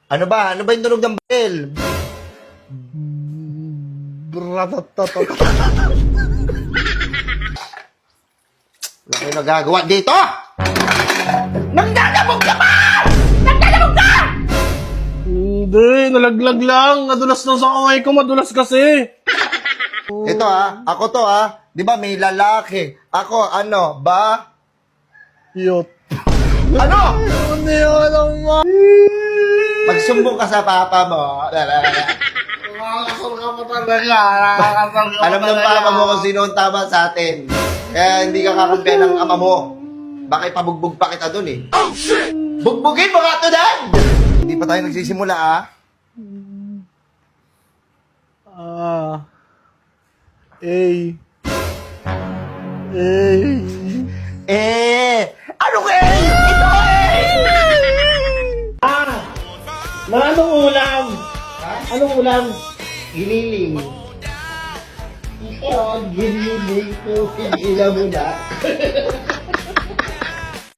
Ano ba? Ano ba yung tunog ng bell? Wala kayo nagagawa dito! Nagdadabog ka ba? Nagdadabog ka! Hindi, nalaglag lang. Nadulas lang sa kamay ko, madulas kasi. Ito ako to Di ba may lalaki? Ako, ano, ba? Yot. Ano? Hindi ako naman. Magsumbong ka sa papa mo. Nakakasal ka pa talaga. Nakakasal ka Alam ng papa mo kung sino ang tama sa atin. Kaya hindi ka kakampihan ng ama mo. Baka ipabugbog pa kita dun eh. Oh, shit! Bugbugin mo nga to, Dad! Hindi pa tayo nagsisimula, Anong A? Ito Anong ulam? Anong ulam? Giniling. Ikaw, giniling ko. Hila mo na.